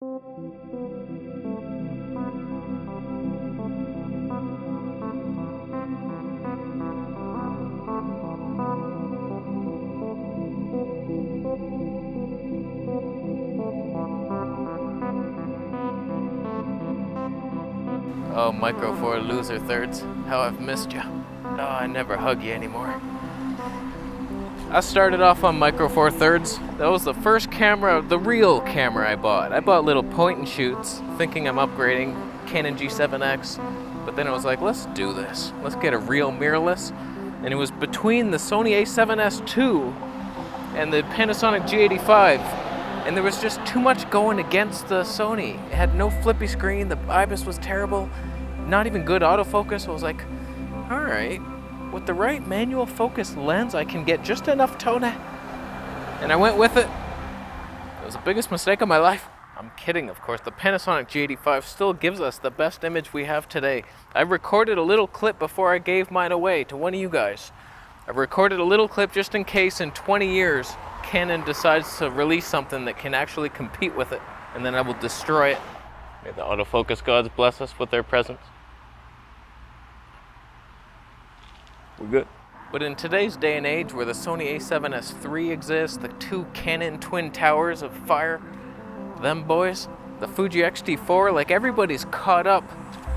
Oh, Micro Four loser thirds, how I've missed you. No, I never hug you anymore. I started off on Micro Four Thirds. That was the first camera, the real camera I bought. I bought little point and shoots, thinking I'm upgrading Canon G7X, but then I was like, let's do this. Let's get a real mirrorless. And it was between the Sony A7S II and the Panasonic G85, and there was just too much going against the Sony. It had no flippy screen, the IBIS was terrible, not even good autofocus. I was like, all right, with the right manual focus lens, I can get just enough tone. And I went with it. It was the biggest mistake of my life. I'm kidding, of course. The Panasonic G85 still gives us the best image we have today. I recorded a little clip before I gave mine away to one of you guys. I recorded a little clip just in case in 20 years Canon decides to release something that can actually compete with it, and then I will destroy it. May the autofocus gods bless us with their presence. We're good. But in today's day and age where the Sony A7S III exists, the two Canon twin towers of fire, them boys, the Fuji X-T4, like everybody's caught up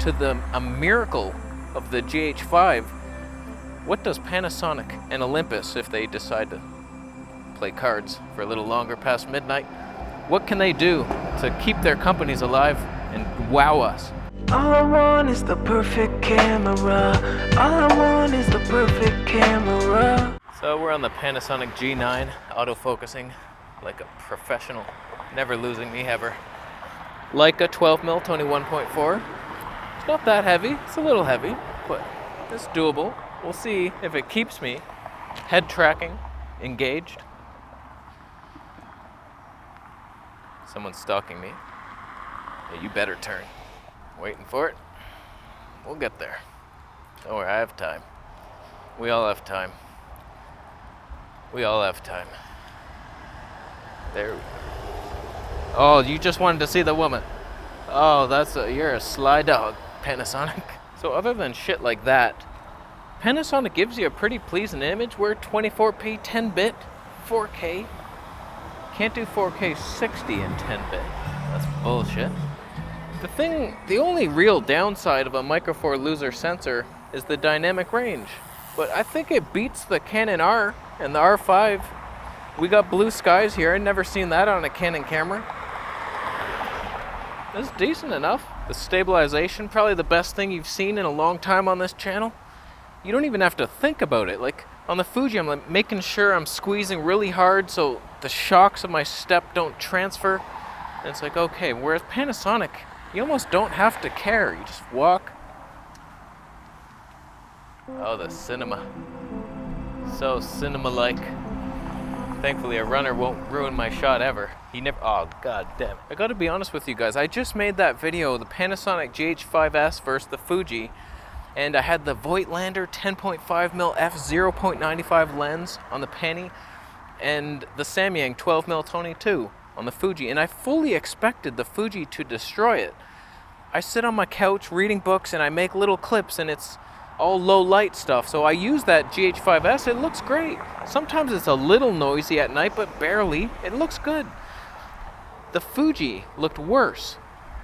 to a miracle of the GH5. What does Panasonic and Olympus, if they decide to play cards for a little longer past midnight, what can they do to keep their companies alive and wow us? All I want is the perfect camera. All I want is the perfect camera. So we're on the Panasonic G9, autofocusing like a professional, never losing me ever. Leica 12mm, Tony 1.4. It's not that heavy, it's a little heavy, but it's doable. We'll see if it keeps me head tracking, engaged. Someone's stalking me. Yeah, you better turn. Waiting for it. We'll get there. Don't worry, I have time. We all have time. We all have time. There we go. Oh, you just wanted to see the woman. Oh, you're a sly dog, Panasonic. So other than shit like that, Panasonic gives you a pretty pleasing image. We're 24p 10-bit, 4K. Can't do 4K 60 in 10-bit. That's bullshit. The only real downside of a Micro Four loser sensor is the dynamic range. But I think it beats the Canon R and the R5. We got blue skies here. I've never seen that on a Canon camera. It's decent enough. The stabilization, probably the best thing you've seen in a long time on this channel. You don't even have to think about it. Like on the Fuji, I'm like making sure I'm squeezing really hard so the shocks of my step don't transfer. And it's like, okay, whereas Panasonic, you almost don't have to care. You just walk. Oh, the cinema. So cinema-like. Thankfully, a runner won't ruin my shot ever. Oh, god damn. I gotta be honest with you guys. I just made that video, the Panasonic GH5S versus the Fuji, and I had the Voigtlander 10.5mm f/0.95 lens on the Panny, and the Samyang 12mm Tony 2 on the Fuji, and I fully expected the Fuji to destroy it. I sit on my couch reading books and I make little clips and it's all low light stuff, so I use that GH5S. It looks great. Sometimes it's a little noisy at night, but barely. It looks good. The Fuji looked worse.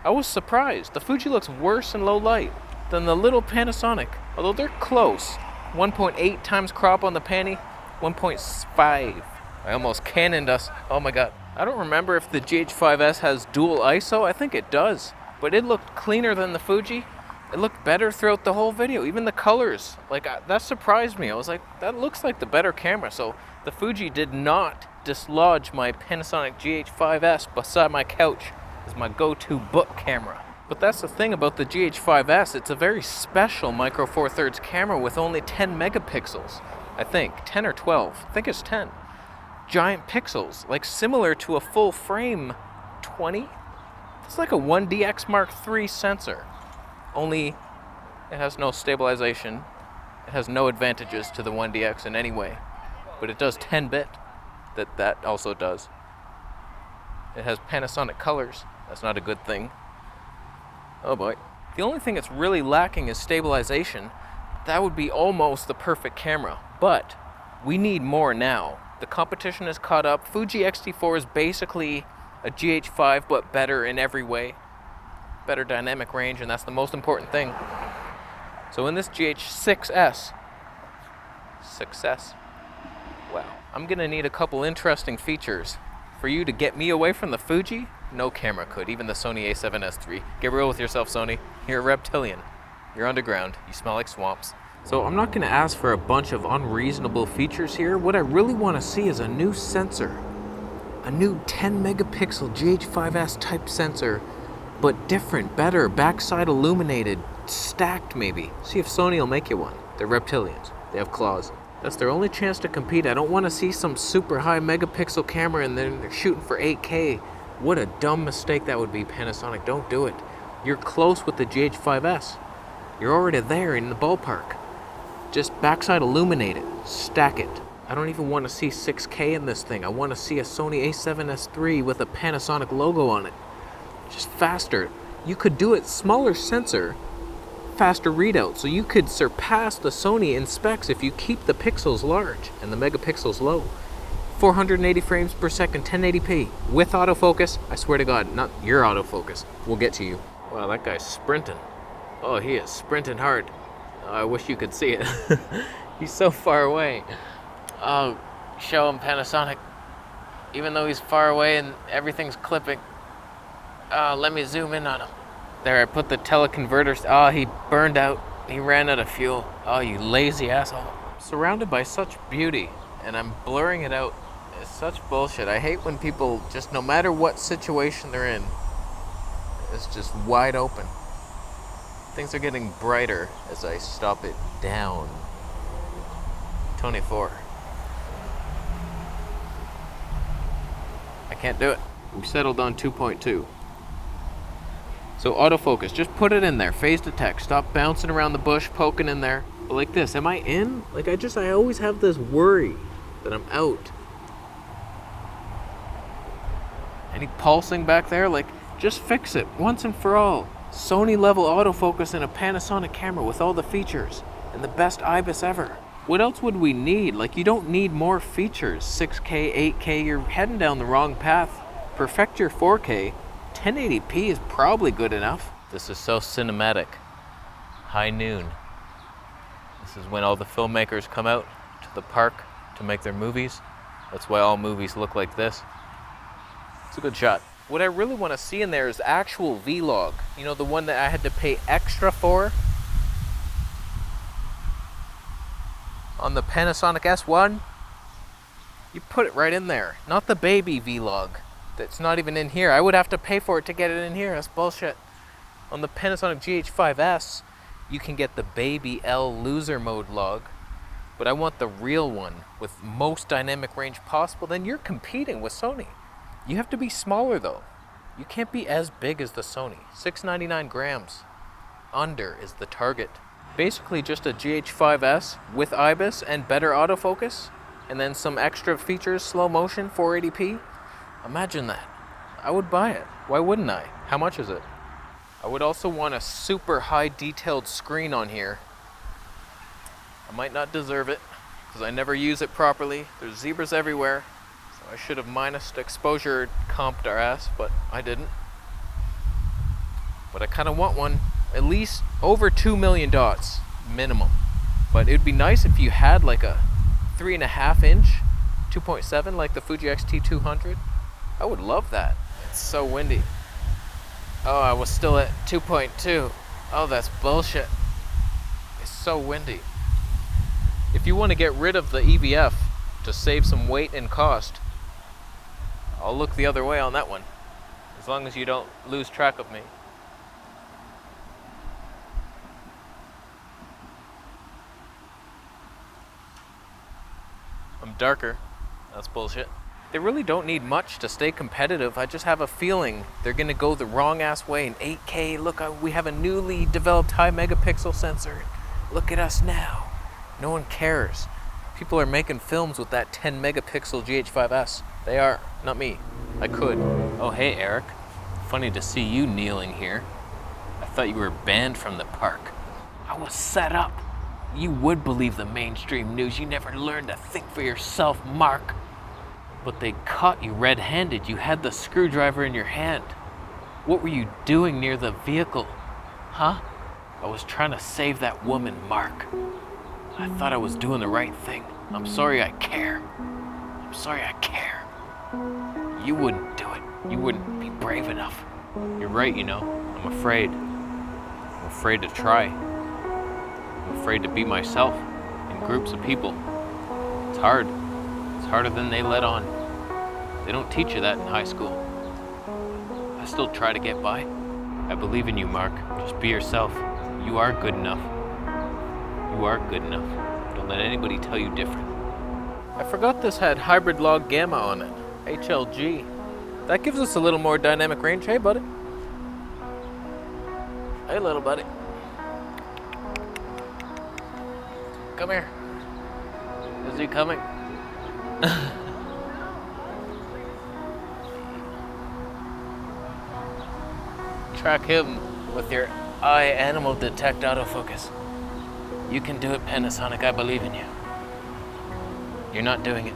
I was surprised. The Fuji looks worse in low light than the little Panasonic, although they're close. 1.8 times crop on the Panny, 1.5. I almost cannoned us. Oh my god. I don't remember if the GH5S has dual ISO. I think it does. But it looked cleaner than the Fuji. It looked better throughout the whole video. Even the colors. That surprised me. I was like, that looks like the better camera. So the Fuji did not dislodge my Panasonic GH5S beside my couch as my go-to book camera. But that's the thing about the GH5S. It's a very special Micro Four Thirds camera with only 10 megapixels. I think. 10 or 12. I think it's 10. Giant pixels, like similar to a full frame 20. It's like a 1DX Mark III sensor, only it has no stabilization. It has no advantages to the 1DX in any way, but it does 10-bit. That also does. It has Panasonic colors. That's not a good thing. Oh boy. The only thing that's really lacking is stabilization. That would be almost the perfect camera, but we need more now. The competition has caught up. Fuji X-T4 is basically a GH5, but better in every way. Better dynamic range, and that's the most important thing. So in this GH6S, success. Wow. I'm gonna need a couple interesting features. For you to get me away from the Fuji, no camera could, even the Sony a7S III. Get real with yourself, Sony. You're a reptilian. You're underground. You smell like swamps. So I'm not gonna ask for a bunch of unreasonable features here. What I really wanna see is a new sensor. A new 10 megapixel GH5S type sensor, but different, better, backside illuminated, stacked maybe. See if Sony will make you one. They're reptilians. They have claws. That's their only chance to compete. I don't want to see some super high megapixel camera and then they're shooting for 8K. What a dumb mistake that would be, Panasonic. Don't do it. You're close with the GH5S. You're already there in the ballpark. Just backside illuminate it. Stack it. I don't even want to see 6K in this thing. I want to see a Sony a7S III with a Panasonic logo on it. Just faster. You could do it smaller sensor, faster readout. So you could surpass the Sony in specs if you keep the pixels large and the megapixels low. 480 frames per second, 1080p with autofocus. I swear to God, not your autofocus. We'll get to you. Wow, that guy's sprinting. Oh, he is sprinting hard. Oh, I wish you could see it. He's so far away. Oh, show him, Panasonic. Even though he's far away and everything's clipping. Let me zoom in on him. There, I put the teleconverters. Oh, he burned out. He ran out of fuel. Oh, you lazy asshole. Surrounded by such beauty, and I'm blurring it out. It's such bullshit. I hate when people just, no matter what situation they're in, it's just wide open. Things are getting brighter as I stop it down. 24. I can't do it. We settled on 2.2. So autofocus, just put it in there. Phase detect. Stop bouncing around the bush, poking in there. But like this, am I in? Like I always have this worry that I'm out. Any pulsing back there? Like, just fix it once and for all. Sony level autofocus in a Panasonic camera with all the features and the best IBIS ever. What else would we need? Like, you don't need more features. 6K, 8K, you're heading down the wrong path. Perfect your 4K. 1080p is probably good enough. This is so cinematic. High noon. This is when all the filmmakers come out to the park to make their movies. That's why all movies look like this. It's a good shot. What I really want to see in there is actual vlog. You know, the one that I had to pay extra for? On the Panasonic S1? You put it right in there. Not the baby vlog. That's not even in here. I would have to pay for it to get it in here. That's bullshit. On the Panasonic GH5S, you can get the baby L loser mode log, but I want the real one with most dynamic range possible. Then you're competing with Sony. You have to be smaller though. You can't be as big as the Sony. 699 grams. Under is the target. Basically just a GH5S with IBIS and better autofocus, and then some extra features, slow motion, 480p. Imagine that. I would buy it. Why wouldn't I? How much is it? I would also want a super high detailed screen on here. I might not deserve it because I never use it properly. There's zebras everywhere. So I should have minused exposure, comped our ass, but I didn't. But I kind of want one. At least over 2 million dots minimum. But it'd be nice if you had like a 3.5 inch 2.7 like the Fuji X-T200. I would love that. It's so windy. Oh, I was still at 2.2. Oh, that's bullshit. It's so windy. If you want to get rid of the EVF to save some weight and cost, I'll look the other way on that one. As long as you don't lose track of me. I'm darker. That's bullshit. They really don't need much to stay competitive. I just have a feeling they're gonna go the wrong ass way in 8K. Look, we have a newly developed high megapixel sensor. Look at us now. No one cares. People are making films with that 10 megapixel GH5S. They are, not me. I could. Oh, hey, Eric. Funny to see you kneeling here. I thought you were banned from the park. I was set up. You would believe the mainstream news. You never learned to think for yourself, Mark. But they caught you red-handed. You had the screwdriver in your hand. What were you doing near the vehicle? Huh? I was trying to save that woman, Mark. I thought I was doing the right thing. I'm sorry I care. I'm sorry I care. You wouldn't do it. You wouldn't be brave enough. You're right, you know. I'm afraid. I'm afraid to try. I'm afraid to be myself in groups of people. It's hard. It's harder than they let on. They don't teach you that in high school. I still try to get by. I believe in you, Mark. Just be yourself. You are good enough. You are good enough. Don't let anybody tell you different. I forgot this had hybrid log gamma on it. HLG. That gives us a little more dynamic range. Hey, buddy. Hey, little buddy. Come here. Is he coming? Track him with your eye animal detect autofocus. You can do it, Panasonic. I believe in you. You're not doing it.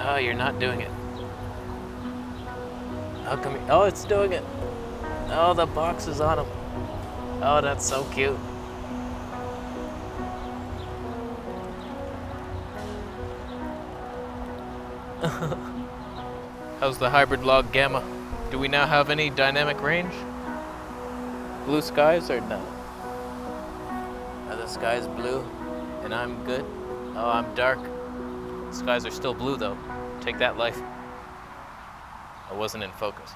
Oh, you're not doing it. How come? Oh, it's doing it. Oh, the box is on him. Oh, that's so cute. How's the hybrid log gamma? Do we now have any dynamic range? Blue skies or no? Are the skies blue and I'm good? Oh, I'm dark. The skies are still blue though. Take that, life. I wasn't in focus.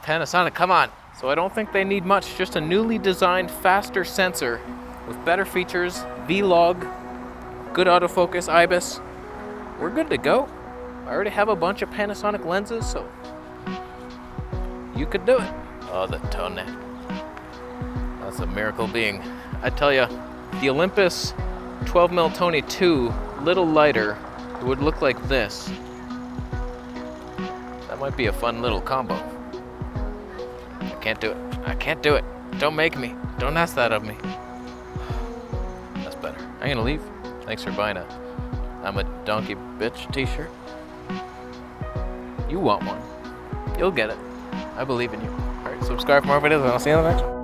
Panasonic, come on. So I don't think they need much, just a newly designed faster sensor with better features, V-Log, good autofocus, IBIS. We're good to go. I already have a bunch of Panasonic lenses, so you could do it. Oh, the tone net. That's a miracle being. I tell you, the Olympus 12mm Tony 2, little lighter, it would look like this. That might be a fun little combo. I can't do it. I can't do it. Don't make me. Don't ask that of me. That's better. I'm gonna leave. Thanks for buying a I'm a donkey bitch t-shirt. You want one. You'll get it. I believe in you. Alright, subscribe for more videos and I'll see you in the next one.